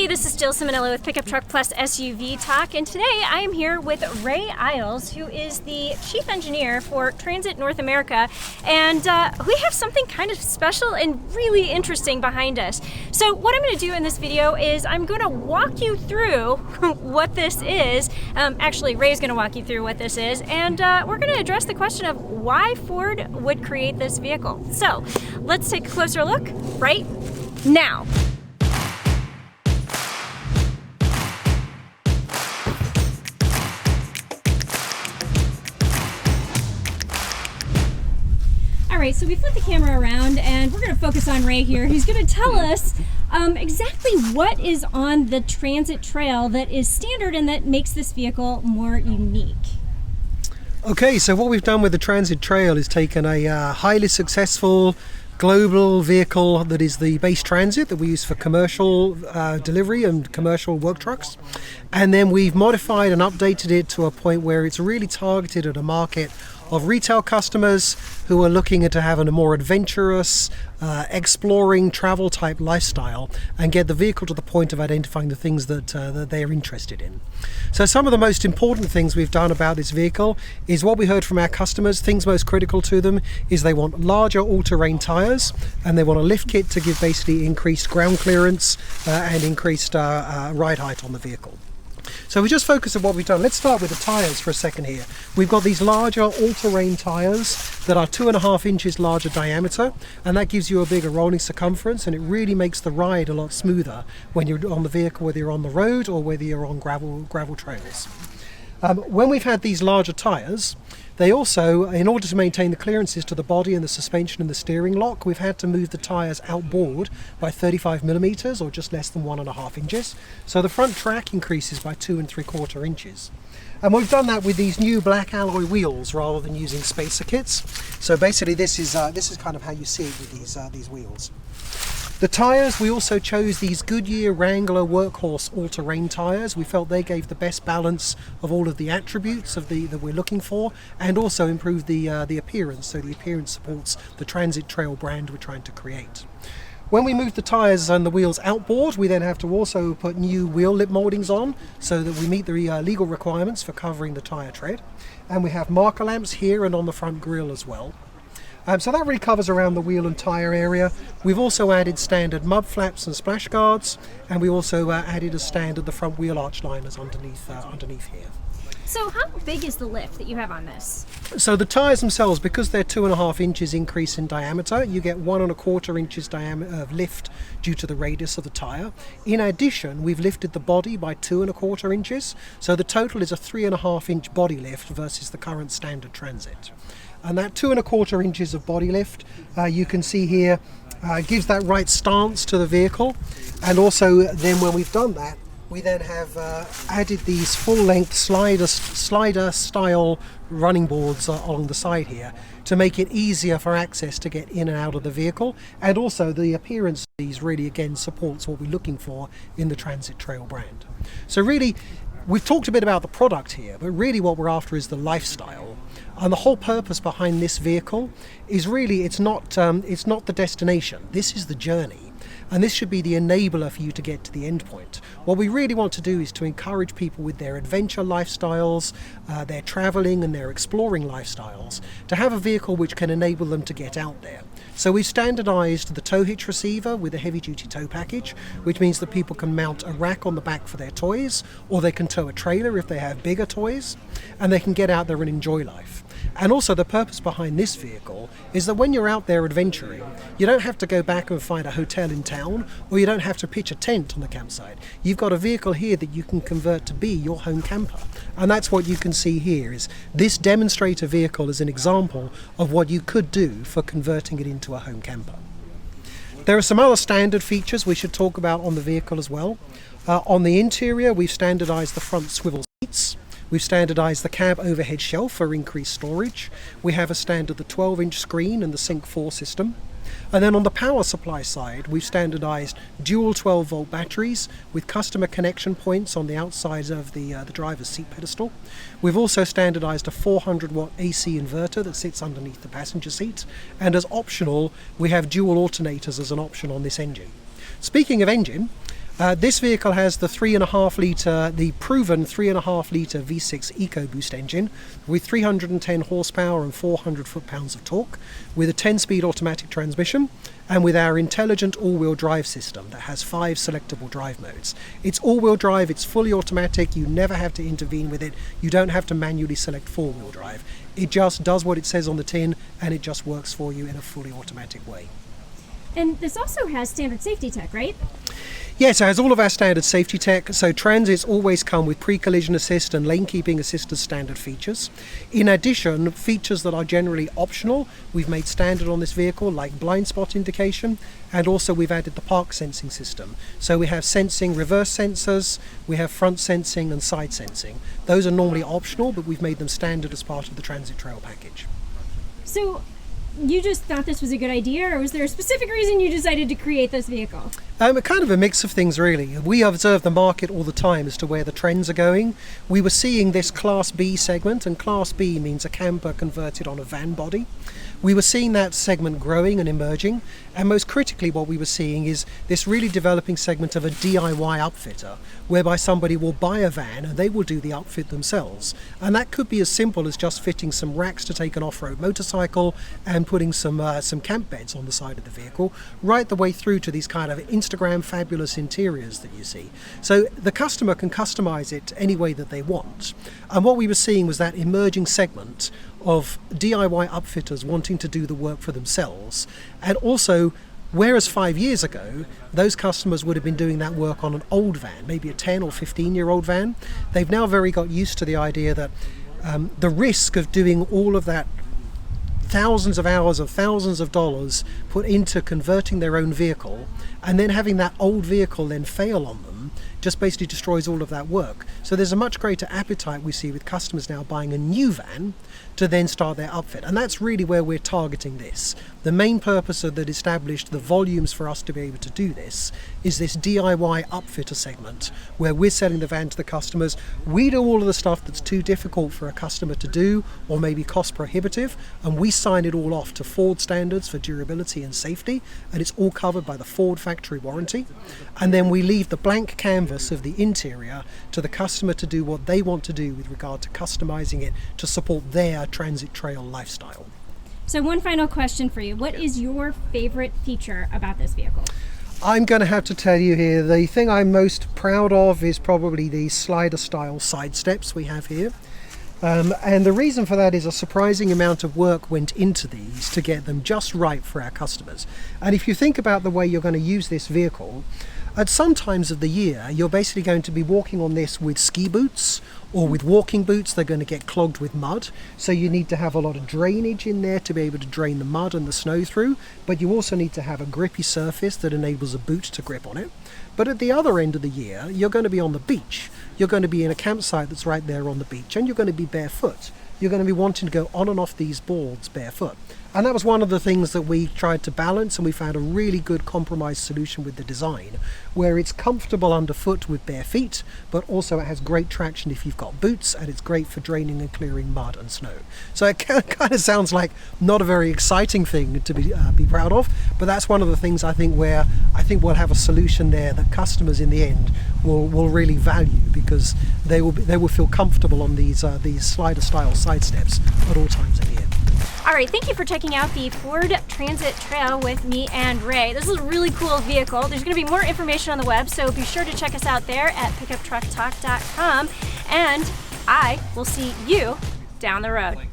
Hey, this is still Ciminillo with Pickup Truck Plus SUV Talk, and today I am here with Ray Eyles, who is the Chief Engineer for Transit North America, and we have something kind of special and really interesting behind us. So what I'm going to do in this video is I'm going to walk you through what this is. Actually, Ray's going to walk you through what this is, and we're going to address the question of why Ford would create this vehicle. So let's take a closer look right now. All right, so we flip the camera around and we're going to focus on Ray here. He's going to tell us exactly what is on the Transit Trail that is standard and that makes this vehicle more unique. Okay, so what we've done with the Transit Trail is taken a highly successful global vehicle that is the base transit that we use for commercial delivery and commercial work trucks, and then we've modified and updated it to a point where it's really targeted at a market of retail customers who are looking to have a more adventurous, exploring travel type lifestyle and get the vehicle to the point of identifying the things that they're interested in. So some of the most important things we've done about this vehicle is what we heard from our customers. Things most critical to them is they want larger all-terrain tires and they want a lift kit to give basically increased ground clearance and increased ride height on the vehicle. So we just focus on what we've done. Let's start with the tyres for a second here. We've got these larger all-terrain tyres that are 2.5 inches larger diameter, and that gives you a bigger rolling circumference, and it really makes the ride a lot smoother when you're on the vehicle, whether you're on the road or whether you're on gravel trails. When we've had these larger tyres, they also, in order to maintain the clearances to the body and the suspension and the steering lock, we've had to move the tyres outboard by 35 millimeters or just less than 1.5 inches. So the front track increases by 2.75 inches. And we've done that with these new black alloy wheels rather than using spacer kits. So basically this is kind of how you see it with these wheels. The tyres, we also chose these Goodyear Wrangler Workhorse all-terrain tyres. We felt they gave the best balance of all of the attributes that we're looking for, and also improved the appearance. So the appearance supports the Transit Trail brand we're trying to create. When we move the tyres and the wheels outboard, we then have to also put new wheel lip mouldings on so that we meet the legal requirements for covering the tyre tread. And we have marker lamps here and on the front grille as well. So that really covers around the wheel and tyre area. We've also added standard mud flaps and splash guards, and we also added as standard the front wheel arch liners underneath here. So how big is the lift that you have on this? So the tyres themselves, because they're 2.5 inches increase in diameter, you get 1.25 inches diameter of lift due to the radius of the tyre. In addition, we've lifted the body by 2.25 inches, so the total is a 3.5 inch body lift versus the current standard Transit. And that 2.25 inches of body lift, you can see here, gives that right stance to the vehicle. And also then when we've done that, we then have added these full-length slider style running boards along the side here to make it easier for access to get in and out of the vehicle. And also the appearance of these really again supports what we're looking for in the Transit Trail brand. So really, we've talked a bit about the product here, but really what we're after is the lifestyle. And the whole purpose behind this vehicle is really, it's not the destination. This is the journey. And this should be the enabler for you to get to the end point. What we really want to do is to encourage people with their adventure lifestyles, their traveling and their exploring lifestyles, to have a vehicle which can enable them to get out there. So we've standardized the tow hitch receiver with a heavy-duty tow package, which means that people can mount a rack on the back for their toys, or they can tow a trailer if they have bigger toys, and they can get out there and enjoy life. And also the purpose behind this vehicle is that when you're out there adventuring, you don't have to go back and find a hotel in town, or you don't have to pitch a tent on the campsite. You've got a vehicle here that you can convert to be your home camper. And that's what you can see here, is this demonstrator vehicle is an example of what you could do for converting it into a home camper. There are some other standard features we should talk about on the vehicle as well. On the interior, we've standardized the front swivel seats. We've standardized the cab overhead shelf for increased storage. We have a standard the 12-inch screen and the Sync 4 system. And then on the power supply side, we've standardized dual 12-volt batteries with customer connection points on the outside of the driver's seat pedestal. We've also standardized a 400-watt AC inverter that sits underneath the passenger seat. And as optional, we have dual alternators as an option on this engine. Speaking of engine, This vehicle has the 3.5 litre, the proven 3.5 litre V6 EcoBoost engine with 310 horsepower and 400 foot-pounds of torque, with a 10-speed automatic transmission, and with our intelligent all-wheel drive system that has 5 selectable drive modes. It's all-wheel drive, it's fully automatic, you never have to intervene with it, you don't have to manually select four-wheel drive. It just does what it says on the tin, and it just works for you in a fully automatic way. And this also has standard safety tech, right? Yes, it has all of our standard safety tech. So Transits always come with pre-collision assist and lane keeping assist as standard features. In addition, features that are generally optional, we've made standard on this vehicle, like blind spot indication, and also we've added the park sensing system. So we have sensing reverse sensors, we have front sensing and side sensing. Those are normally optional, but we've made them standard as part of the Transit Trail package. So you just thought this was a good idea, or was there a specific reason you decided to create this vehicle? Kind of a mix of things, really. We observe the market all the time as to where the trends are going. We were seeing this Class B segment, and Class B means a camper converted on a van body. We were seeing that segment growing and emerging, and most critically what we were seeing is this really developing segment of a DIY upfitter, whereby somebody will buy a van and they will do the upfit themselves. And that could be as simple as just fitting some racks to take an off-road motorcycle and putting some camp beds on the side of the vehicle, right the way through to these kind of Instagram fabulous interiors that you see. So the customer can customize it any way that they want. And what we were seeing was that emerging segment of DIY upfitters wanting to do the work for themselves. And also, whereas 5 years ago, those customers would have been doing that work on an old van, maybe a 10 or 15-year-old van, they've now very got used to the idea that the risk of doing all of that thousands of hours of thousands of dollars put into converting their own vehicle and then having that old vehicle then fail on them just basically destroys all of that work. So there's a much greater appetite we see with customers now buying a new van to then start their upfit, and that's really where we're targeting this. The main purpose of that established the volumes for us to be able to do this is this DIY upfitter segment where we're selling the van to the customers. We do all of the stuff that's too difficult for a customer to do or maybe cost prohibitive, and we sign it all off to Ford standards for durability and safety, and it's all covered by the Ford factory warranty. And then we leave the blank canvas of the interior to the customer to do what they want to do with regard to customizing it to support their Transit Trail lifestyle. So one final question for you. What is your favorite feature about this vehicle? I'm going to have to tell you here, the thing I'm most proud of is probably the slider style side steps we have here. And the reason for that is a surprising amount of work went into these to get them just right for our customers. And if you think about the way you're going to use this vehicle, at some times of the year, you're basically going to be walking on this with ski boots or with walking boots. They're going to get clogged with mud. So you need to have a lot of drainage in there to be able to drain the mud and the snow through. But you also need to have a grippy surface that enables a boot to grip on it. But at the other end of the year, you're going to be on the beach. You're going to be in a campsite that's right there on the beach, and you're going to be barefoot. You're going to be wanting to go on and off these boards barefoot. And that was one of the things that we tried to balance, and we found a really good compromise solution with the design, where it's comfortable underfoot with bare feet, but also it has great traction if you've got boots, and it's great for draining and clearing mud and snow. So it kind of sounds like not a very exciting thing to be proud of, but that's one of the things I think where I think we'll have a solution there that customers in the end will really value, because they will feel comfortable on these slider style side steps at all times of year. All right, thank you for checking out the Ford Transit Trail with me and Ray. This is a really cool vehicle. There's going to be more information on the web, so be sure to check us out there at pickuptrucktalk.com, and I will see you down the road.